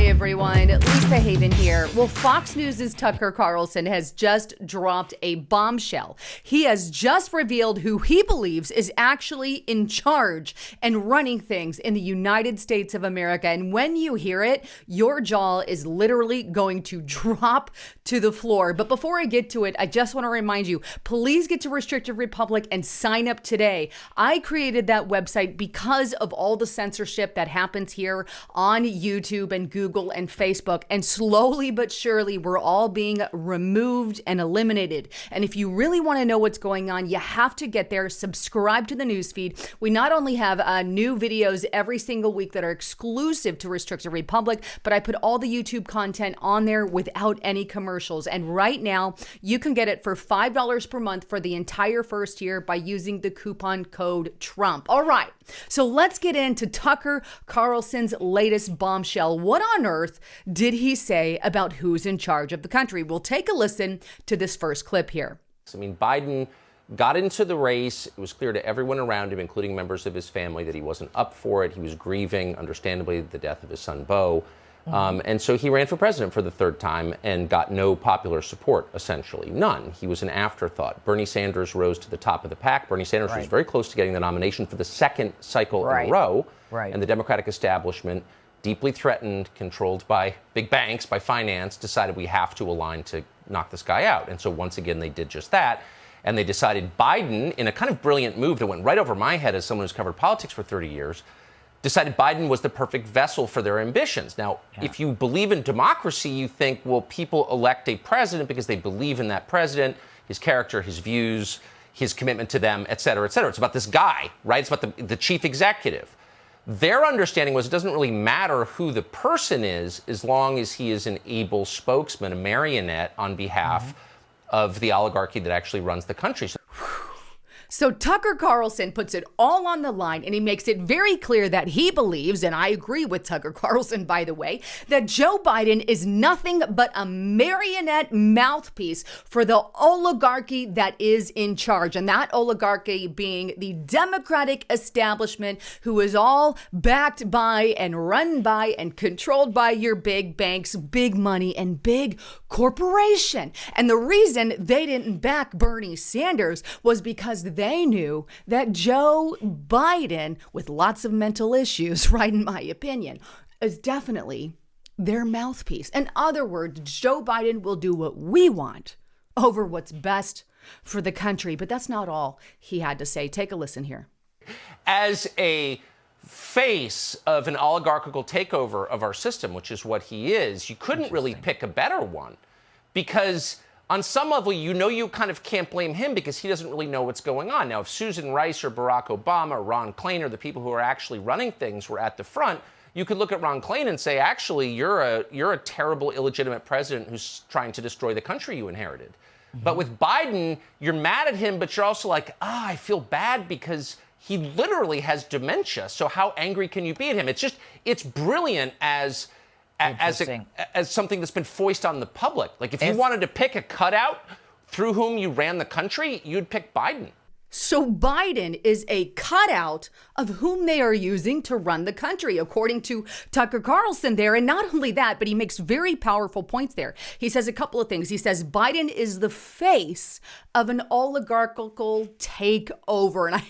Hi, everyone. Lisa Haven here. Well, Fox News' Tucker Carlson has just dropped a bombshell. He has just revealed who he believes is actually in charge and running things in the United States of America. And when you hear it, your jaw is literally going to drop to the floor. But before I get to it, I just want to remind you, please get to Restrictive Republic and sign up today. I created that website because of all the censorship that happens here on YouTube and Google and Facebook, and slowly but surely we're all being removed and eliminated. And if you really want to know what's going on, you have to get there, subscribe to the newsfeed. We not only have new videos every single week that are exclusive to Restricted Republic, but I put all the YouTube content on there without any commercials. And right now you can get it for $5 per month for the entire first year by using the coupon code Trump. All right, so let's get into Tucker Carlson's latest bombshell. What on earth did he say about who's in charge of the country? We'll take a listen to this first clip here. I mean, Biden got into the race. It was clear to everyone around him, including members of his family, that he wasn't up for it. He was grieving, understandably, the death of his son, Beau. And so he ran for president for the third time and got no popular support, essentially. None. He was an afterthought. Bernie Sanders rose to the top of the pack. Bernie Sanders was very close to getting the nomination for the second cycle in a row. And the Democratic establishment, deeply threatened, controlled by big banks, by finance, decided we have to align to knock this guy out. And so once again, they did just that. And they decided Biden, in a kind of brilliant move that went right over my head as someone who's covered politics for 30 years, decided Biden was the perfect vessel for their ambitions. Now, if you believe in democracy, you think, well, people elect a president because they believe in that president, his character, his views, his commitment to them, et cetera, et cetera. It's about this guy, right? It's about the chief executive. Their understanding was it doesn't really matter who the person is as long as he is an able spokesman, a marionette on behalf of the oligarchy that actually runs the country. So Tucker Carlson puts it all on the line, and he makes it very clear that he believes, and I agree with Tucker Carlson, by the way, that Joe Biden is nothing but a marionette mouthpiece for the oligarchy that is in charge. And that oligarchy being the Democratic establishment, who is all backed by and run by and controlled by your big banks, big money, and big corporation. And the reason they didn't back Bernie Sanders was because they knew that Joe Biden, with lots of mental issues, right, in my opinion, is definitely their mouthpiece. In other words, Joe Biden will do what we want over what's best for the country. But that's not all he had to say. Take a listen here. As a face of an oligarchical takeover of our system, which is what he is, you couldn't really pick a better one, because on some level, you kind of can't blame him because he doesn't really know what's going on. Now, if Susan Rice or Barack Obama or Ron Klain or the people who are actually running things were at the front, you could look at Ron Klain and say, actually, you're a terrible, illegitimate president who's trying to destroy the country you inherited. But with Biden, you're mad at him, but you're also like, I feel bad because he literally has dementia. So how angry can you be at him? It's brilliant as something that's been foisted on the public. Like, if you wanted to pick a cutout through whom you ran the country, you'd pick Biden. So Biden is a cutout of whom they are using to run the country, according to Tucker Carlson there. And not only that, but he makes very powerful points there. He says a couple of things. He says Biden is the face of an oligarchical takeover.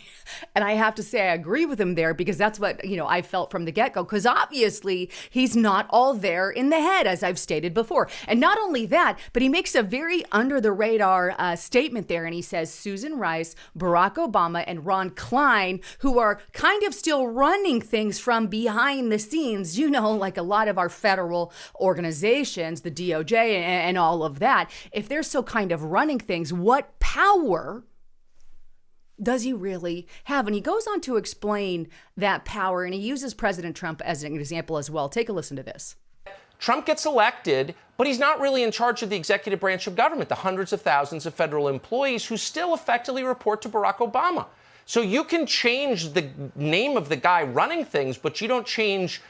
And I have to say I agree with him there, because that's what, I felt from the get-go, because obviously he's not all there in the head, as I've stated before. And not only that, but he makes a very under-the-radar statement there. And he says Susan Rice, Barack Obama, and Ron Klain, who are kind of still running things from behind the scenes, like a lot of our federal organizations, the DOJ and all of that. If they're still kind of running things, what power does he really have? And he goes on to explain that power, and he uses President Trump as an example as well. Take a listen to this. Trump gets elected, but he's not really in charge of the executive branch of government, the hundreds of thousands of federal employees who still effectively report to Barack Obama. So you can change the name of the guy running things, but you don't change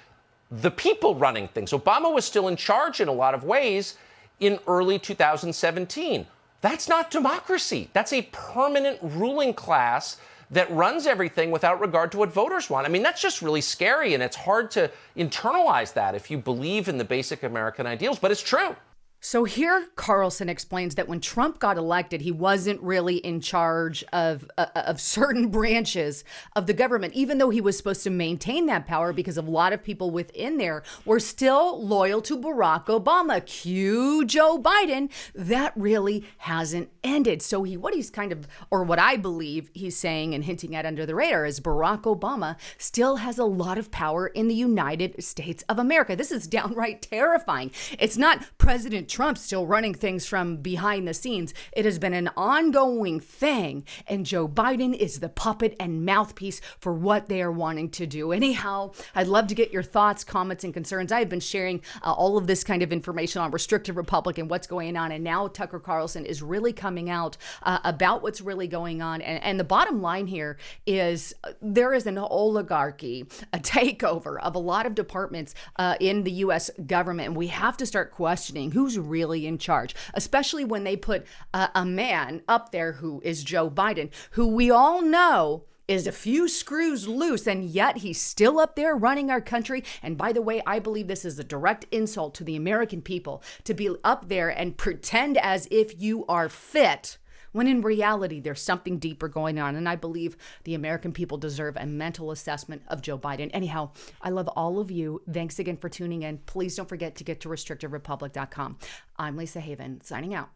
the people running things. Obama was still in charge in a lot of ways in early 2017. That's not democracy. That's a permanent ruling class that runs everything without regard to what voters want. I mean, that's just really scary, and it's hard to internalize that if you believe in the basic American ideals, but it's true. So here, Carlson explains that when Trump got elected, he wasn't really in charge of certain branches of the government, even though he was supposed to maintain that power because a lot of people within there were still loyal to Barack Obama. Cue Joe Biden. That really hasn't ended. So what I believe he's saying and hinting at under the radar is Barack Obama still has a lot of power in the United States of America. This is downright terrifying. It's not President Trump still running things from behind the scenes. It has been an ongoing thing, and Joe Biden is the puppet and mouthpiece for what they are wanting to do. Anyhow, I'd love to get your thoughts, comments, and concerns. I've been sharing all of this kind of information on Restricted Republic and what's going on, and now Tucker Carlson is really coming out about what's really going on. And the bottom line here is there is an oligarchy, a takeover of a lot of departments in the U.S. government, and we have to start questioning who's really in charge, especially when they put a man up there who is Joe Biden, who we all know is a few screws loose, and yet he's still up there running our country. And by the way, I believe this is a direct insult to the American people to be up there and pretend as if you are fit, when in reality, there's something deeper going on. And I believe the American people deserve a mental assessment of Joe Biden. Anyhow, I love all of you. Thanks again for tuning in. Please don't forget to get to restrictedrepublic.com. I'm Lisa Haven, signing out.